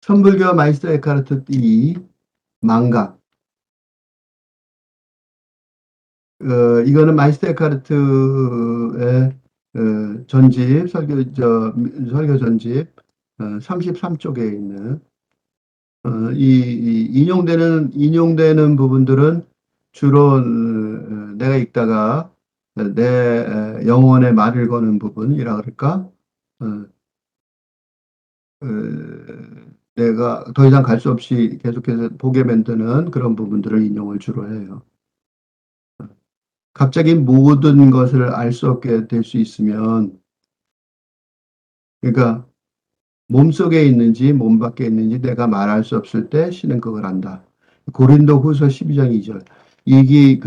선불교 마이스터 에카르트 이 망각. 이거는 마이스터 에카르트의 전집, 설교 전집 33쪽에 있는 인용되는 부분들은 주로 내가 읽다가 내 영혼에 말을 거는 부분이라 그럴까? 어, 어, 내가 더 이상 갈 수 없이 계속해서 보게 만드는 그런 부분들을 인용을 주로 해요. 갑자기 모든 것을 알 수 없게 될 수 있으면, 그러니까 몸속에 있는지 몸 밖에 있는지 내가 말할 수 없을 때 신은 그걸 안다. 고린도 후서 12장 2절. 이게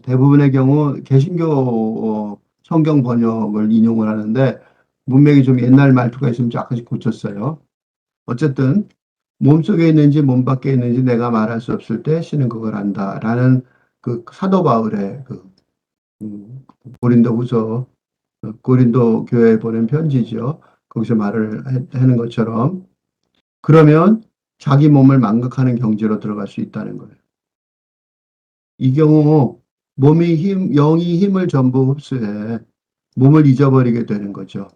대부분의 경우 개신교 성경 번역을 인용을 하는데 문맥이 좀 옛날 말투가 있으면 약간씩 고쳤어요. 어쨌든 몸속에 있는지 몸 밖에 있는지 내가 말할 수 없을 때 신은 그걸 안다라는 그 사도 바울의 음, 고린도 후서 고린도 교회에 보낸 편지죠. 거기서 말을 하는 것처럼 그러면 자기 몸을 망각하는 경지로 들어갈 수 있다는 거예요. 이 경우 영이 힘을 전부 흡수해 몸을 잊어버리게 되는 거죠.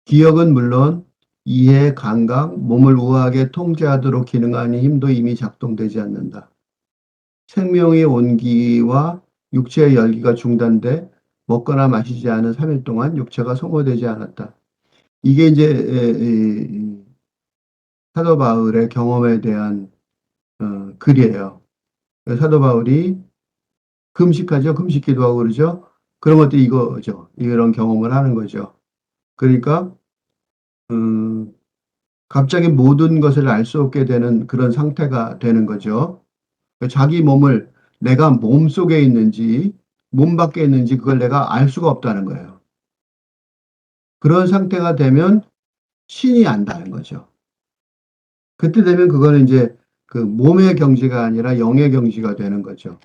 기억은 물론 이해, 감각, 몸을 우아하게 통제하도록 기능하는 힘도 이미 작동되지 않는다. 생명의 온기와 육체의 열기가 중단돼 먹거나 마시지 않은 3일 동안 육체가 소모되지 않았다. 이게 이제 사도 바울의 경험에 대한 글이에요. 사도 바울이 금식하죠. 금식 기도하고 그러죠. 그런 것들이 이거죠. 이런 경험을 하는 거죠. 그러니까 음, 갑자기 모든 것을 알 수 없게 되는 그런 상태가 되는 거죠. 자기 몸을 내가 몸 속에 있는지 몸 밖에 있는지 그걸 내가 알 수가 없다는 거예요. 그런 상태가 되면 신이 안다는 거죠. 그때 되면 그거는 이제 그 몸의 경지가 아니라 영의 경지가 되는 거죠.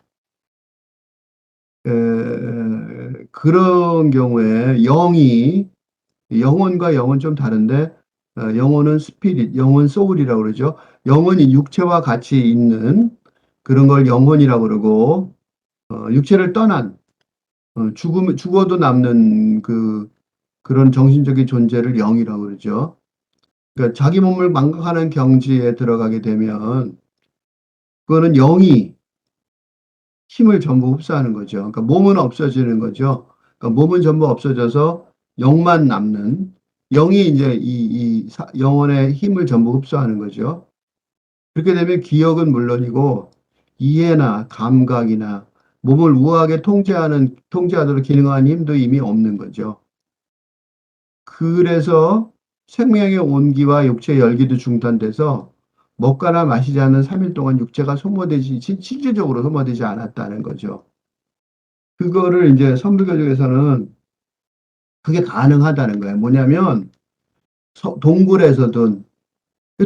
그런 경우에 영혼과 영은 좀 다른데 영혼은 스피릿, 영은 소울이라고 그러죠. 영혼이 육체와 같이 있는 그런 걸 영혼이라고 그러고 육체를 떠난 죽어도 남는 그런 정신적인 존재를 영이라고 그러죠. 그러니까 자기 몸을 망각하는 경지에 들어가게 되면 그거는 영이 힘을 전부 흡수하는 거죠. 그러니까 몸은 없어지는 거죠. 그러니까 몸은 전부 없어져서 영만 남는 영이 이제 영혼의 힘을 전부 흡수하는 거죠. 그렇게 되면 기억은 물론이고 이해나 감각이나 몸을 우아하게 통제하도록 기능하는 힘도 이미 없는 거죠. 그래서 생명의 온기와 육체의 열기도 중단돼서 먹거나 마시지 않은 3일 동안 육체가 실질적으로 소모되지 않았다는 거죠. 그거를 이제 선불교적에서는 그게 가능하다는 거예요. 뭐냐면 동굴에서든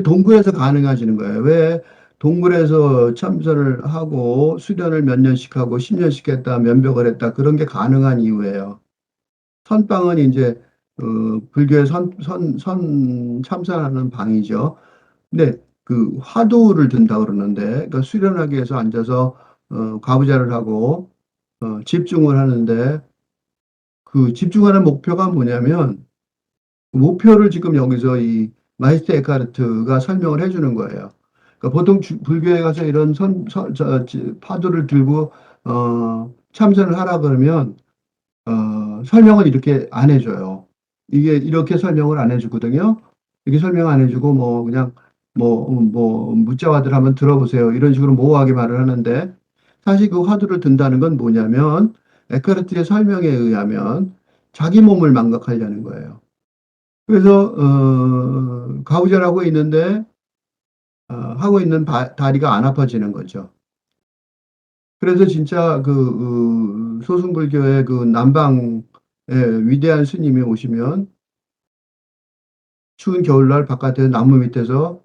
동굴에서 가능해지는 거예요. 왜 동굴에서 참선을 하고 수련을 몇 년씩 하고 10년씩 했다 면벽을 했다 그런 게 가능한 이유예요. 선방은 이제 불교의 선 참선하는 방이죠. 근데 그 화두를 든다 그러는데 그러니까 수련하기 위해서 앉아서 가부좌를 하고 집중을 하는데 그 집중하는 목표가 뭐냐면 목표를 지금 여기서 이 마이스터 에카르트가 설명을 해주는 거예요. 그러니까 보통 불교에 가서 이런 파도를 들고 참선을 하라 그러면 설명을 이렇게 안 해줘요. 이게 이렇게 설명을 안 해주거든요. 이렇게 설명 안 해주고 뭐 그냥 묻자와들 한번 들어보세요. 이런 식으로 모호하게 말을 하는데 사실 그 화두를 든다는 건 뭐냐면 에카르트의 설명에 의하면 자기 몸을 망각하려는 거예요. 그래서 가부좌를 있는데 하고 있는 다리가 안 아파지는 거죠. 그래서 진짜 소승불교의 그 남방의 위대한 스님이 오시면 추운 겨울날 바깥에 나무 밑에서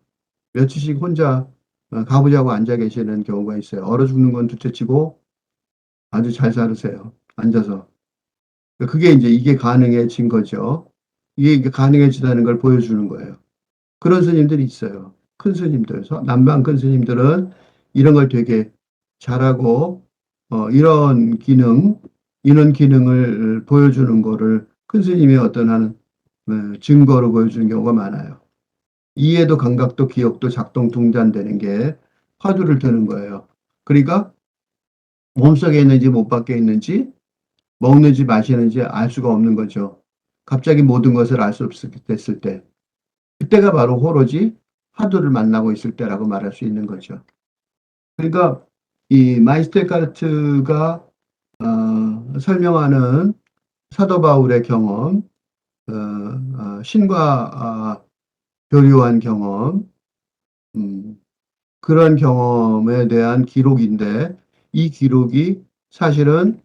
며칠씩 혼자 가부좌하고 앉아 계시는 경우가 있어요. 얼어 죽는 건 둘째치고 아주 잘 살으세요. 앉아서. 그게 이제 이게 가능해진 거죠. 이게 가능해지다는 걸 보여주는 거예요. 그런 스님들이 있어요. 큰 스님들, 남방 큰 스님들은 이런 걸 되게 잘하고, 이런 기능을 보여주는 거를 큰 스님이 어떤 하는 증거로 보여주는 경우가 많아요. 이해도 감각도 기억도 작동 동반되는 게 화두를 드는 거예요. 그러니까 몸속에 있는지 못 밖에 있는지 먹는지 마시는지 알 수가 없는 거죠. 갑자기 모든 것을 알 수 없을 됐을 때 그때가 바로 호로지 화두를 만나고 있을 때라고 말할 수 있는 거죠. 그러니까 이 마이스테카르트가 설명하는 사도 바울의 경험, 신과 교류한 경험, 음, 그런 경험에 대한 기록인데 이 기록이 사실은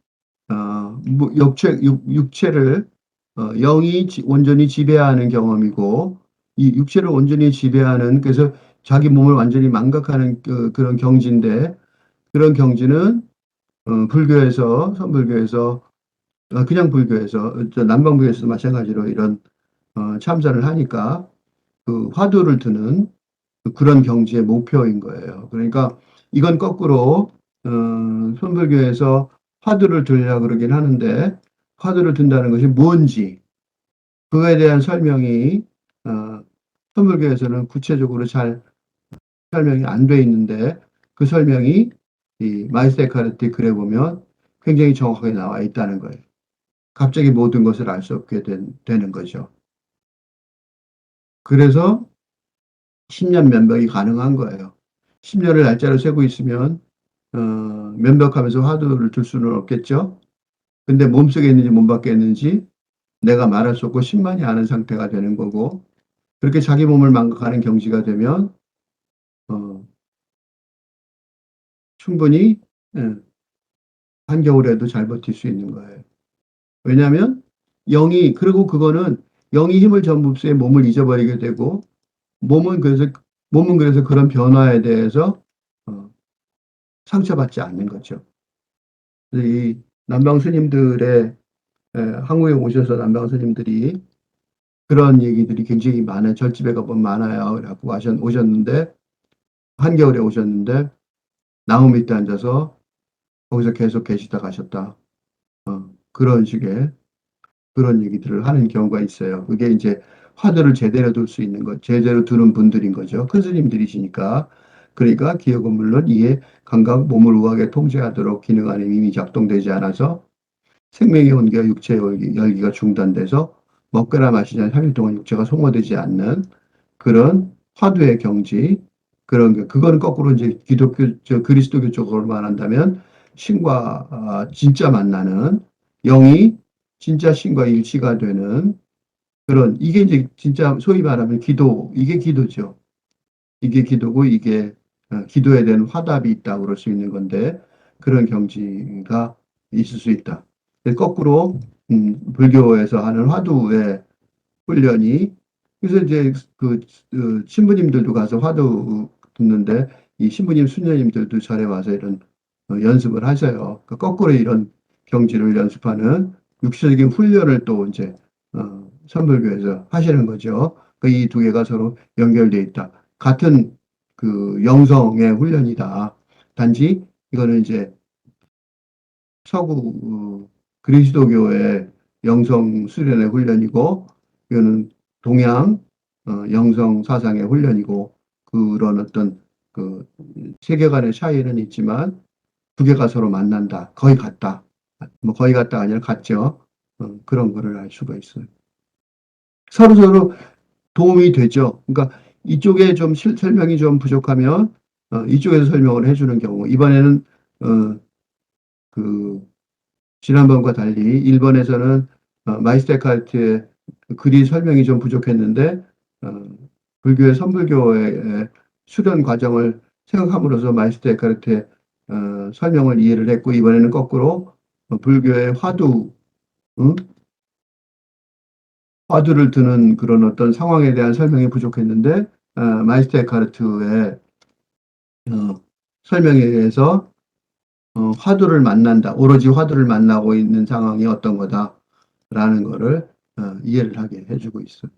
육체를 영이 온전히 지배하는 경험이고 이 육체를 온전히 지배하는 그래서 자기 몸을 완전히 망각하는 그런 경지인데 그런 경지는 불교에서 선불교에서 그냥 불교에서 남방불교에서 마찬가지로 이런 참선을 하니까 그 화두를 드는 그런 경지의 목표인 거예요. 그러니까 이건 거꾸로 선불교에서 화두를 들으려 그러긴 하는데 화두를 든다는 것이 뭔지 그거에 대한 설명이 선불교에서는 구체적으로 잘 설명이 안 돼 있는데 그 설명이 이 마이스테카르트 글에 보면 굉장히 정확하게 나와 있다는 거예요. 갑자기 모든 것을 알 수 없게 되는 거죠. 그래서 10년 면벽이 가능한 거예요. 10년을 날짜로 세고 있으면 면벽하면서 화두를 들 수는 없겠죠. 근데 몸속에 있는지 몸 밖에 있는지 내가 말할 수 없고 심만이 아는 상태가 되는 거고 그렇게 자기 몸을 망각하는 경지가 되면 어, 충분히 예, 한겨울에도 잘 버틸 수 있는 거예요. 왜냐하면 그리고 그거는 영이 힘을 전부수에 몸을 잊어버리게 되고 몸은 그래서 몸은 그래서 그런 변화에 대해서 어, 상처받지 않는 거죠. 이 남방 스님들의 한국에 오셔서 남방 스님들이 그런 얘기들이 굉장히 많아요. 절집에 가보면 많아요. 라고 오셨는데 한겨울에 오셨는데 나무 밑에 앉아서 거기서 계속 계시다 가셨다. 그런 식의 그런 얘기들을 하는 경우가 있어요. 그게 이제 화두를 제대로 둘 수 있는 것, 제대로 두는 분들인 거죠. 큰 스님들이시니까. 그러니까 기억은 물론 이해, 감각, 몸을 우하게 통제하도록 기능하는 힘이 작동되지 않아서 생명의 온기와 육체의 열기가 중단돼서 먹거나 마시지 3일 동안 육체가 소모되지 않는 그런 화두의 경지, 그건 거꾸로 이제 그리스도교 쪽으로 말한다면 신과 진짜 만나는 영이 진짜 신과 일치가 되는 이게 이제 진짜 소위 말하면 이게 기도죠. 이게 기도고 이게 기도에 대한 화답이 있다고 그럴 수 있는 건데 그런 경지가 있을 수 있다. 거꾸로 불교에서 하는 화두의 훈련이 그래서 이제 그 신부님들도 가서 화두 듣는데 이 신부님 수녀님들도 절에 와서 이런 연습을 하셔요. 그러니까 거꾸로 이런 경지를 연습하는 육체적인 훈련을 또 이제 선불교에서 하시는 거죠. 그 이 두 개가 서로 연결돼 있다. 같은 그 영성의 훈련이다. 단지 이거는 이제 서구 그리스도교의 영성 수련의 훈련이고 이거는 동양 영성 사상의 훈련이고 그런 어떤 그 세계관의 차이는 있지만 두 개가 서로 만난다. 거의 같다. 뭐 거의 같다 아니라 같죠. 그런 거를 알 수가 있어요. 서로 도움이 되죠. 그러니까 이쪽에 좀 설명이 좀 부족하면 이쪽에서 설명을 해주는 경우 이번에는 그 지난번과 달리 일본에서는 마이스테카르트의 글이 설명이 좀 부족했는데 불교의 선불교의 수련 과정을 생각함으로써 마이스테카르트의 설명을 이해를 했고 이번에는 거꾸로 불교의 응? 화두를 드는 그런 어떤 상황에 대한 설명이 부족했는데 마이스테카르트의 설명에 의해서 화두를 만난다. 오로지 화두를 만나고 있는 상황이 어떤 거다라는 거를 이해를 하게 해주고 있어요.